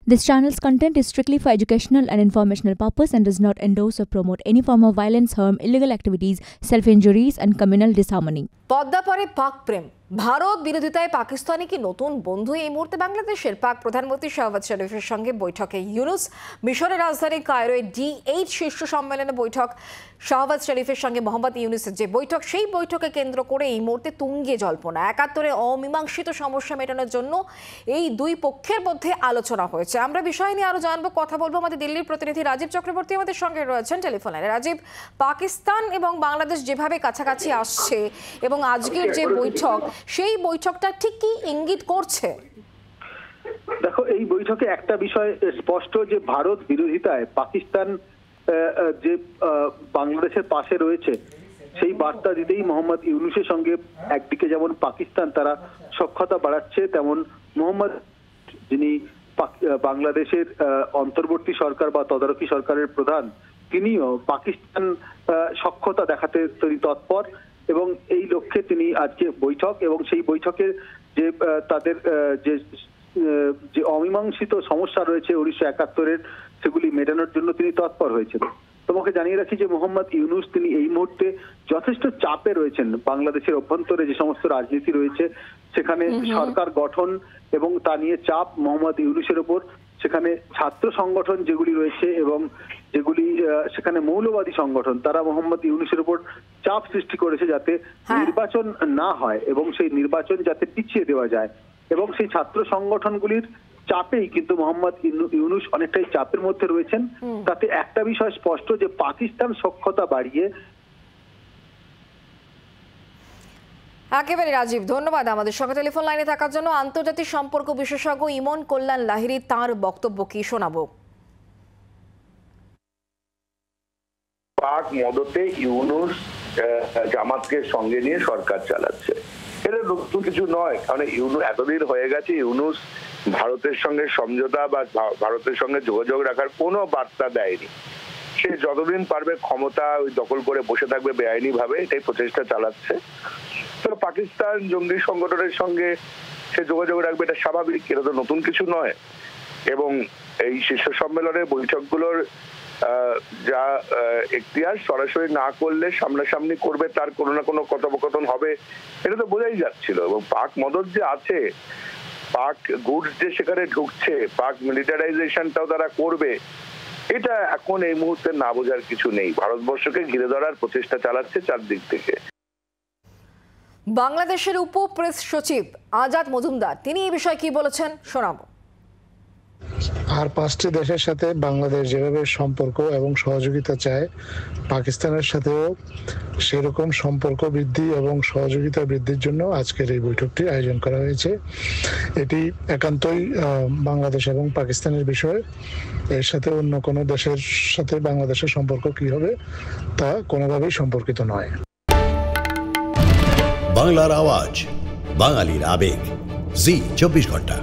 This channel's content is strictly for educational and informational purpose and does not endorse or promote any form of violence, harm, illegal activities, self-injuries and communal disharmony. Padma পরে পাক প্রেম, ভারত বিরোধিতায় পাকিস্তানে কি নতুন বন্ধু? এই মুহূর্তে বাংলাদেশের পাক প্রধানমন্ত্রী শাহবাজ শরীফের সঙ্গে বৈঠকে ইউনুস। মিশরের রাজধানী কায়রোয় D8 শীর্ষ সম্মেলনে বৈঠক। শাহবাজ শরীফের সঙ্গে মোহাম্মদ ইউনুসের যে বৈঠক, সেই বৈঠকে কেন্দ্র করে এই মুহূর্তে তুঙ্গে জল্পনা। ৭১-এর অমীমাংসিত সমস্যা মেটানোর জন্য এই দুই পক্ষের মধ্যে আলোচনা হয়েছে। আমরা বিষয় নিয়ে আরো জানবো, কথা বলবো। আমাদের দিল্লির প্রতিনিধি রাজীব চক্রবর্তী আমাদের সঙ্গে রয়েছেন টেলিফোন লাইনে। রাজীব, পাকিস্তান এবং বাংলাদেশ যেভাবে কাছাকাছি আসছে এবং আজকের যে বৈঠক, সেই বৈঠকটা ঠিক কি ইঙ্গিত করছে? দেখো, এই বৈঠকে একটা বিষয় স্পষ্ট যে ভারত বিরোধিতায় পাকিস্তান যে বাংলাদেশের পাশে রয়েছে সেই বার্তা দিতেই মোহাম্মদ ইউনুসের সঙ্গে একদিকে যেমন পাকিস্তান তারা সখ্যতা বাড়াচ্ছে, তেমন মোহাম্মদ যিনি বাংলাদেশের অন্তর্বর্তী সরকার বা তদারকি সরকারের প্রধান, তিনিও পাকিস্তান সখ্যতা দেখাতে তিনি তৎপর এবং এই লক্ষ্যে তিনি আজকে বৈঠক এবং সেই বৈঠকের যে তাদের যে অমীমাংসিত সমস্যা রয়েছে 1971-এর, সেগুলি মেটানোর জন্য তিনি তৎপর হয়েছেন। তোমাকে জানিয়ে রাখি যে মোহাম্মদ ইউনুস তিনি এই মুহূর্তে যথেষ্ট চাপে রয়েছেন। বাংলাদেশের অভ্যন্তরে যে সমস্ত রাজনীতি রয়েছে সেখানে সরকার গঠন এবং তা নিয়ে চাপ মোহাম্মদ ইউনুসের ওপর। সেখানে ছাত্র সংগঠন যেগুলি রয়েছে এবং যেগুলি সেখানে মৌলবাদী সংগঠন, তারা মোহাম্মদ ইউনুসের উপর চাপ সৃষ্টি করেছে যাতে নির্বাচন না হয় এবং সেই নির্বাচন যাতে পিছিয়ে দেওয়া যায়। এবং সেই ছাত্র সংগঠনগুলির চাপেই কিন্তু মোহাম্মদ ইউনুস অনেকটাই চাপের মধ্যে রয়েছেন। তাতে একটা বিষয় স্পষ্ট যে পাকিস্তান সখ্যতা বাড়িয়ে। একেবারে রাজীব, ধন্যবাদ আমাদের সঙ্গে টেলিফোন লাইনে থাকার জন্য। আন্তর্জাতিক সম্পর্ক বিশেষজ্ঞ ইমন কল্যাণ লাহিড়ী, তার বক্তব্য কি শোনাবো? পাক মদতে ইউনুস জামাতকে সঙ্গে নিয়ে সরকার চালাচ্ছে, এটা নতুন কিছু নয়। কারণ ইউনুস এতদিন হয়ে গেছে, ইউনুস ভারতের সঙ্গে সমঝোতা বা ভারতের সঙ্গে যোগাযোগ রাখার কোনো বার্তা দেয়নি। সে যতদিন পারবে ক্ষমতা দখল করে বসে থাকবে বেআইনি ভাবে, এটাই প্রচেষ্টা চালাচ্ছে। তো পাকিস্তান জঙ্গি সংগঠনের সঙ্গে সে যোগাযোগ রাখবে, এটা স্বাভাবিক, এটা তো নতুন কিছু নয়। এবং এই শীর্ষ সম্মেলনের বৈঠকগুলোর যা এখতিয়ার সরাসরি না করলে সামনাসামনি করবে, তার কোনো না কোনো কথোপকথন হবে, এটা তো বোঝাই যাচ্ছিল। এবং পাক মদত যে আছে, পাক গুডস যে সেখানে ঢুকছে, পাক মিলিটারাইজেশনটাও তারা করবে, এটা এখন এই মুহূর্তে না বোঝার কিছু নেই। ভারতবর্ষকে ঘিরে ধরার প্রচেষ্টা চালাচ্ছে চারদিক থেকে। বাংলাদেশের উপ প্রেস সচিব আজাদ মজুমদার, তিনি এই বিষয়ে কি বলেছেন শোনাবো। আর 5টি দেশের সাথে বাংলাদেশ যেভাবে সম্পর্ক এবং সহযোগিতা চায়, পাকিস্তানের সাথেও সেরকম সম্পর্ক বৃদ্ধি এবং সহযোগিতা বৃদ্ধির জন্য আজকের এই বৈঠকটি আয়োজন করা হয়েছে। এটি একান্তই বাংলাদেশ এবং পাকিস্তানের বিষয়। এর সাথে অন্য কোনো দেশের সাথে বাংলাদেশের সম্পর্ক কি হবে তা কোনোভাবেই সম্পর্কিত নয়। বাংলার আওয়াজ, বাঙালির আবেগ, জি 24 ঘন্টা।